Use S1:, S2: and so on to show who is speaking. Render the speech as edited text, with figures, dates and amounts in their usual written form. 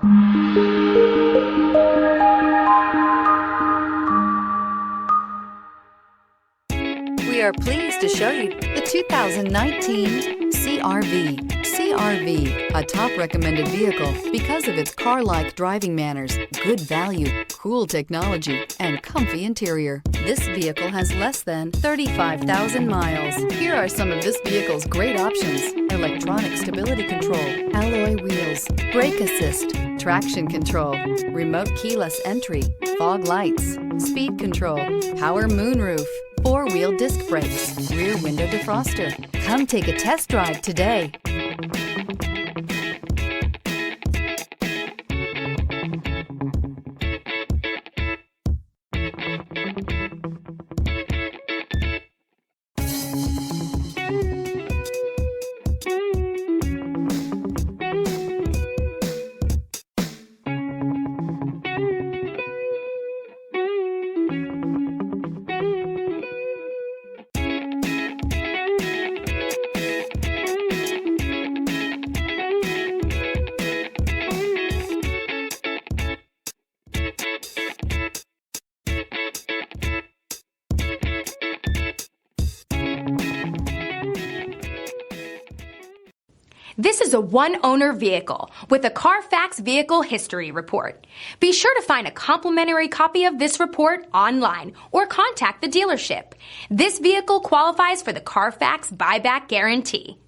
S1: We are pleased to show you the 2019 CR-V. CR-V, a top recommended vehicle because of its car-like driving manners, good value, cool technology, and comfy interior. This vehicle has less than 35,000 miles. Here are some of this vehicle's great options: electronic stability control, alloy wheels, brake assist, traction control, remote keyless entry, fog lights, speed control, power moonroof, four-wheel disc brakes, rear window defroster. Come take a test drive today.
S2: This is a one-owner vehicle with a Carfax Vehicle History Report. Be sure to find a complimentary copy of this report online or contact the dealership. This vehicle qualifies for the Carfax Buyback Guarantee.